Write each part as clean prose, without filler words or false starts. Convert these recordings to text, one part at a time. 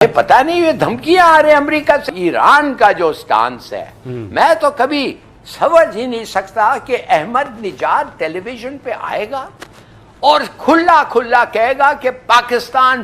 पता नहीं ये धमकियां आ रही हैं अमेरिका से। ईरान का जो स्टांस है, मैं तो कभी समझ ही नहीं सकता कि अहमद निजाद टेलीविजन पे आएगा और खुला खुला कहेगा कि पाकिस्तान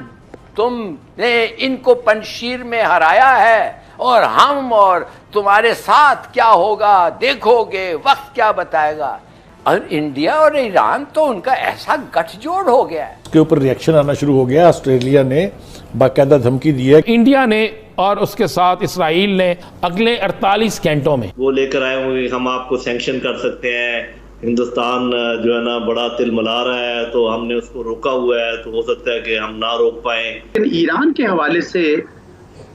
तुमने इनको पंजशीर में हराया है और हम और तुम्हारे साथ क्या होगा देखोगे, वक्त क्या बताएगा। और इंडिया और ईरान तो उनका ऐसा गठजोड़ हो गया है, उसके ऊपर रिएक्शन आना शुरू हो गया। ऑस्ट्रेलिया ने बाकायदा धमकी दी है। इंडिया ने और उसके साथ इसराइल ने अगले 48 घंटों में वो लेकर आए होंगे हम आपको सैंक्शन कर सकते हैं, हिंदुस्तान जो है ना बड़ा तिलमिला रहा है तो हमने उसको रोका हुआ है, तो हो सकता है कि हम ना रोक पाए। लेकिन ईरान के हवाले से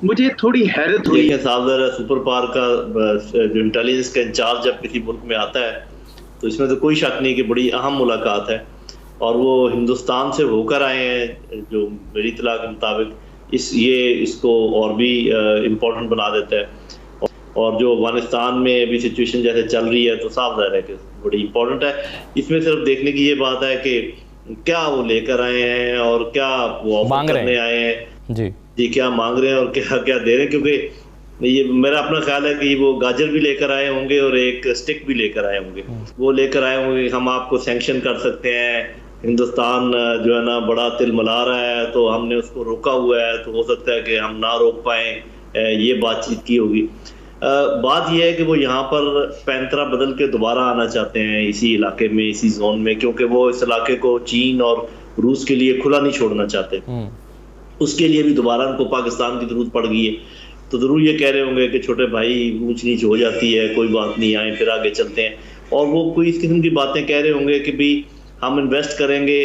मुझे थोड़ी हैरत हुई है। साझेदार सुपर पावर का जो इंटेलिजेंस का इंचार्ज जब किसी मुल्क में आता है तो इसमें तो कोई शक नहीं कि बड़ी अहम मुलाकात है और वो हिंदुस्तान से होकर आए हैं, जो मेरी इत्तला के मुताबिक इसको और भी इम्पोर्टेंट बना देता है। और जो अफगानिस्तान में अभी सिचुएशन जैसे चल रही है तो साफ ज़ाहिर है कि बड़ी इम्पोर्टेंट है। इसमें सिर्फ देखने की ये बात है कि क्या वो लेकर आए हैं और क्या वो ऑफर करने आए हैं जी क्या मांग रहे हैं और क्या क्या दे रहे हैं, क्योंकि ये मेरा अपना ख्याल है कि वो गाजर भी लेकर आए होंगे और एक स्टिक भी लेकर आए होंगे। वो लेकर आए होंगे हम आपको सैंक्शन कर सकते हैं, हिंदुस्तान जो है ना बड़ा तिलमिला रहा है तो हमने उसको रोका हुआ है, तो हो सकता है कि हम ना रोक पाए। ये बातचीत की होगी। बात यह है कि वो यहाँ पर पैंतरा बदल के दोबारा आना चाहते हैं इसी इलाके में, इसी जोन में, क्योंकि वो इस इलाके को चीन और रूस के लिए खुला नहीं छोड़ना चाहते। उसके लिए भी दोबारा उनको पाकिस्तान की जरूरत पड़ गई है, तो जरूर ये कह रहे होंगे कि छोटे भाई ऊंच नीच हो जाती है, कोई बात नहीं, आए फिर आगे चलते हैं। और वो कोई इस किस्म की बातें कह रहे होंगे कि भी हम इन्वेस्ट करेंगे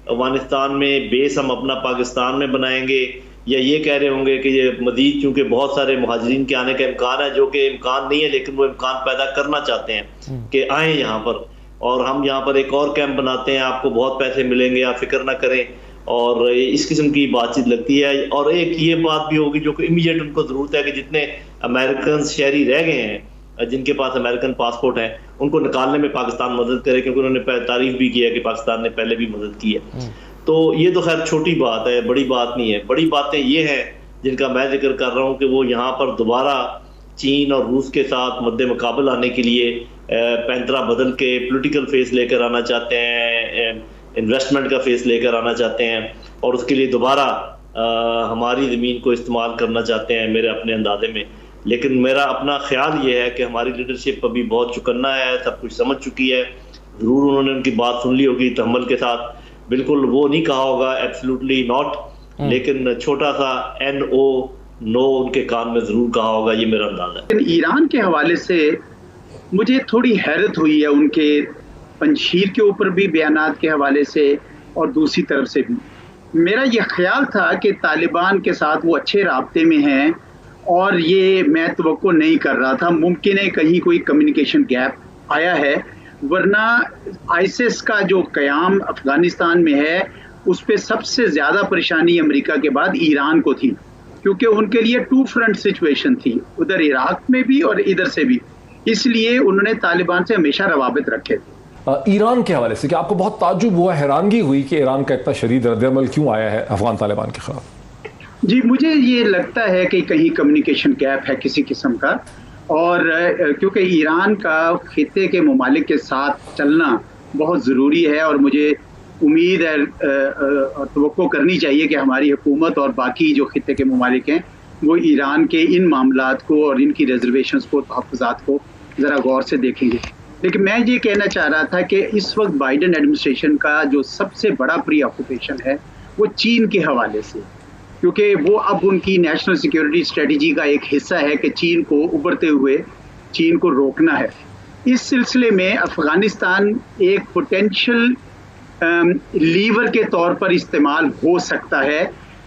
अफगानिस्तान में, बेस हम अपना पाकिस्तान में बनाएंगे, या ये कह रहे होंगे कि ये मजीद चूंकि बहुत सारे मुहाजिरीन के आने का इम्कान है, जो कि इम्कान नहीं है लेकिन वो इम्कान पैदा करना चाहते हैं कि आए यहाँ पर और हम यहाँ पर एक और कैंप बनाते हैं, आपको बहुत पैसे मिलेंगे, आप फिक्र ना करें। और इस किस्म की बातचीत लगती है। और एक ये बात भी होगी जो कि इमीडिएट उनको जरूरत है कि जितने अमेरिकन शहरी रह गए हैं जिनके पास अमेरिकन पासपोर्ट है उनको निकालने में पाकिस्तान मदद करे, क्योंकि उन्होंने तारीफ भी की है कि पाकिस्तान ने पहले भी मदद की है। तो ये तो खैर छोटी बात है, बड़ी बात नहीं है। बड़ी बातें ये हैं जिनका मैं जिक्र कर रहा हूँ कि वो यहाँ पर दोबारा चीन और रूस के साथ मद्दे मुकाबल आने के लिए पैंतरा बदल के पॉलिटिकल फेस लेकर आना चाहते हैं, इन्वेस्टमेंट का फेस लेकर आना चाहते हैं और उसके लिए दोबारा हमारी ज़मीन को इस्तेमाल करना चाहते हैं मेरे अपने अंदाजे में। लेकिन मेरा अपना ख्याल ये है कि हमारी लीडरशिप अभी बहुत चुकन्ना है, सब कुछ समझ चुकी है। ज़रूर उन्होंने उनकी बात सुन ली होगी तहम्मुल के साथ, बिल्कुल वो नहीं कहा होगा एब्सोल्युटली नॉट, लेकिन छोटा सा नो उनके कान में जरूर कहा होगा, ये मेरा अंदाजा है। ईरान के हवाले से मुझे थोड़ी हैरत हुई है उनके पंजशीर के ऊपर भी बयानात के हवाले से और दूसरी तरफ से भी। मेरा यह ख्याल था कि तालिबान के साथ वो अच्छे राब्ते में हैं और ये मैं तवक्को नहीं कर रहा था, मुमकिन है कहीं कोई कम्युनिकेशन गैप आया है, वरना आईसिस का जो क़याम अफगानिस्तान में है उस पर सबसे ज़्यादा परेशानी अमेरिका के बाद ईरान को थी, क्योंकि उनके लिए टू फ्रंट सिचुएशन थी, उधर इराक में भी और इधर से भी, इसलिए उन्होंने तालिबान से हमेशा रवाबित रखे थे। ईरान के हवाले से क्या आपको बहुत ताज्जुब हुआ, हैरानगी हुई कि ईरान का इतना शदीद रद्द-ए-अमल क्यों आया है अफगान तालिबान के खिलाफ? जी, मुझे ये लगता है कि कहीं कम्युनिकेशन गैप है किसी किस्म का, और क्योंकि ईरान का खित्ते के ममालिक के साथ चलना बहुत ज़रूरी है और मुझे उम्मीद है तवक्को करनी चाहिए कि हमारी हुकूमत और बाकी जो खित्ते के ममालिक हैं वो ईरान के इन मामलात को और इनकी रिजर्वेशंस को, तहफ़्फ़ुज़ात को ज़रा गौर से देखेंगे। लेकिन मैं ये कहना चाह रहा था कि इस वक्त बाइडेन एडमिनिस्ट्रेशन का जो सबसे बड़ा प्री ऑक्यूपेशन है वो चीन के हवाले से, क्योंकि वो अब उनकी नेशनल सिक्योरिटी स्ट्रेटजी का एक हिस्सा है कि चीन को उभरते हुए चीन को रोकना है। इस सिलसिले में अफ़गानिस्तान एक पोटेंशियल लीवर के तौर पर इस्तेमाल हो सकता है,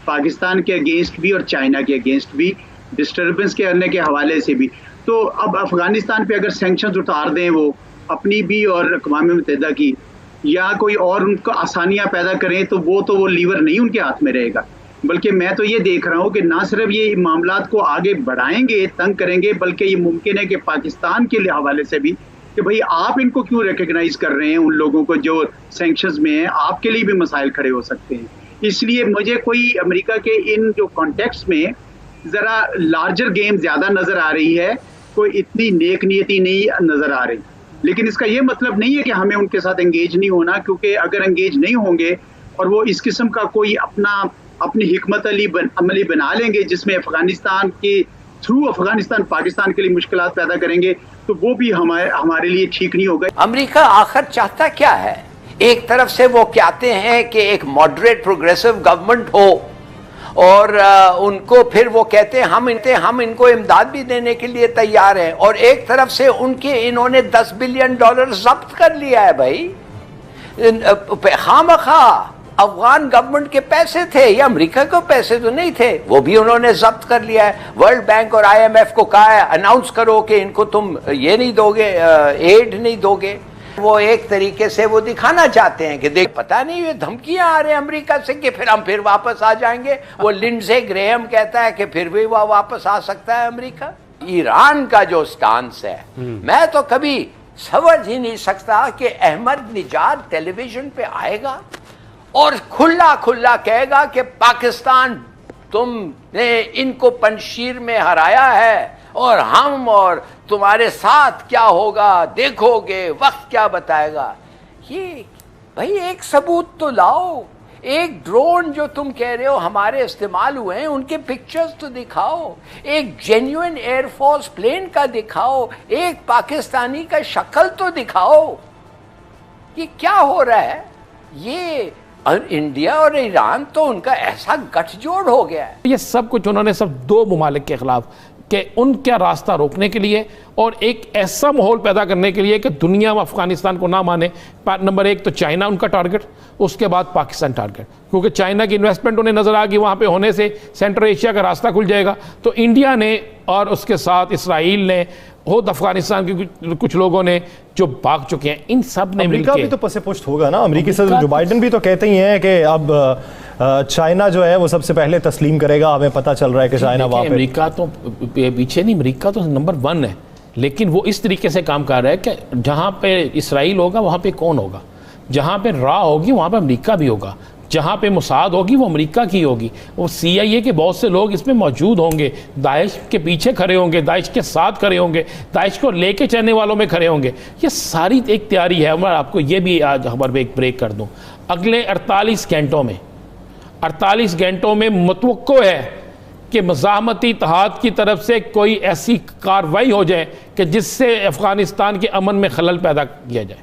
पाकिस्तान के अगेंस्ट भी और चाइना के अगेंस्ट भी, डिस्टर्बेंस के करने के हवाले से भी। तो अब अफ़गानिस्तान पे अगर सैंक्शंस उतार दें वो अपनी भी और अक़वाम मुत्तहिदा की, या कोई और उनको आसानियाँ पैदा करें, तो वो लीवर नहीं उनके हाथ में रहेगा। बल्कि मैं तो ये देख रहा हूँ कि ना सिर्फ ये मामलात को आगे बढ़ाएंगे, तंग करेंगे, बल्कि ये मुमकिन है कि पाकिस्तान के हवाले से भी कि भाई आप इनको क्यों रिकग्नाइज कर रहे हैं, उन लोगों को जो सैंक्शंस में हैं, आपके लिए भी मसाइल खड़े हो सकते हैं। इसलिए मुझे कोई अमेरिका के इन जो कॉन्टेक्स्ट में जरा लार्जर गेम ज्यादा नजर आ रही है, कोई इतनी नेक नियति नहीं नजर आ रही। लेकिन इसका ये मतलब नहीं है कि हमें उनके साथ एंगेज नहीं होना, क्योंकि अगर एंगेज नहीं होंगे और वो इस किस्म का कोई अपनी हिकमत अमली बना लेंगे जिसमें अफगानिस्तान के थ्रू अफगानिस्तान पाकिस्तान के लिए मुश्किलात पैदा करेंगे, तो वो भी हमारे लिए ठीक नहीं होगा। अमेरिका आखिर चाहता क्या है? एक तरफ से वो कहते हैं कि एक मॉडरेट प्रोग्रेसिव गवर्नमेंट हो, और उनको फिर वो कहते हैं हम इनको इमदाद भी देने के लिए तैयार हैं, और एक तरफ से इन्होंने $10 बिलियन जब्त कर लिया है। भाई खामखा अफगान गवर्नमेंट के पैसे थे, ये अमेरिका के पैसे तो नहीं थे, वो भी उन्होंने जब्त कर लिया है। वर्ल्ड बैंक और IMF को कहा है अनाउंस करो कि इनको तुम ये नहीं दोगे, एड नहीं दोगे। वो एक तरीके से वो दिखाना चाहते हैं कि देख पता नहीं ये धमकियां आ रहे हैं अमेरिका से कि फिर हम वापस आ जाएंगे। वो लिंडसे ग्रेहम कहता है कि फिर भी वह वापस आ सकता है अमेरिका। ईरान का जो स्टांस है, मैं तो कभी समझ ही नहीं सकता कि अहमद निजाद टेलीविजन पे आएगा और खुला खुला कहेगा कि पाकिस्तान तुमने इनको पंजशीर में हराया है और हम और तुम्हारे साथ क्या होगा देखोगे, वक्त क्या बताएगा। ये भाई एक सबूत तो लाओ, एक ड्रोन जो तुम कह रहे हो हमारे इस्तेमाल हुए हैं उनके पिक्चर्स तो दिखाओ, एक जेन्युइन एयरफोर्स प्लेन का दिखाओ, एक पाकिस्तानी का शक्ल तो दिखाओ। ये क्या हो रहा है? ये इंडिया और ईरान तो उनका ऐसा गठजोड़ हो गया है। ये सब कुछ उन्होंने सब दो ममालिक के खिलाफ कि उनका रास्ता रोकने के लिए और एक ऐसा माहौल पैदा करने के लिए कि दुनिया में अफगानिस्तान को ना माने। नंबर 1 तो चाइना उनका टारगेट, उसके बाद पाकिस्तान टारगेट, क्योंकि चाइना की इन्वेस्टमेंट उन्हें नजर आ गई वहां पे होने से सेंट्रल एशिया का रास्ता खुल जाएगा। तो इंडिया ने और उसके साथ इसराइल ने, खुद अफगानिस्तान के कुछ लोगों ने जो भाग चुके हैं, इन सब ने अमेरिका भी तो पसे-पुष्ट होगा ना। अमेरिकी सदर जो बाइडेन भी तो कहते ही हैं कि अब चाइना जो है वो सबसे पहले तस्लीम करेगा। हमें पता चल रहा है कि चाइना वहां पे, अमेरिका तो पीछे नहीं, अमेरिका तो नंबर 1 है, लेकिन वो इस तरीके से काम कर रहा है कि जहां पे इसराइल होगा वहां पे कौन होगा, जहां पे रा होगी वहां पे अमेरिका भी होगा, जहां पे मुसाद होगी वो अमेरिका की होगी, वो CIA के बहुत से लोग इसमें मौजूद होंगे, दाइश के पीछे खड़े होंगे, दाइश के साथ खड़े होंगे, दाइश को लेके चलने वालों में खड़े होंगे। ये सारी एक तैयारी है। मैं आपको ये भी आज खबर में एक ब्रेक कर दूं, अगले 48 घंटों में मुतवक्को है कि मज़ाहमती इत्तेहाद की तरफ से कोई ऐसी कार्रवाई हो जाए कि जिससे अफ़गानिस्तान के अमन में खलल पैदा किया जाए,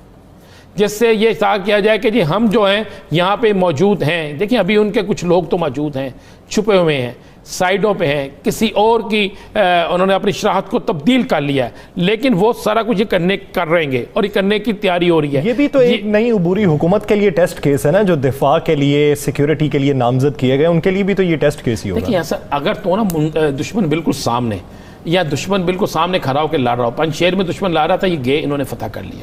जिससे ये कहा किया जाए कि जी हम जो हैं यहाँ पे मौजूद हैं। देखिए अभी उनके कुछ लोग तो मौजूद हैं, छुपे हुए हैं, साइडों पे हैं, किसी और की उन्होंने अपनी शराहत को तब्दील कर लिया है, लेकिन वो सारा कुछ ये कर रहेंगे और ये करने की तैयारी हो रही है। ये भी तो एक नई उबूरी हुकूमत के लिए टेस्ट केस है ना, जो दिफा के लिए, सिक्योरिटी के लिए नामजद किए गए, उनके लिए भी तो ये टेस्ट केस ही होगा। देखिए ऐसा अगर तो ना दुश्मन बिल्कुल सामने, या दुश्मन बिल्कुल सामने खड़ा होकर लड़ रहा हो, पंजशेर में दुश्मन ला रहा था, ये गए इन्होंने फतह कर लिया।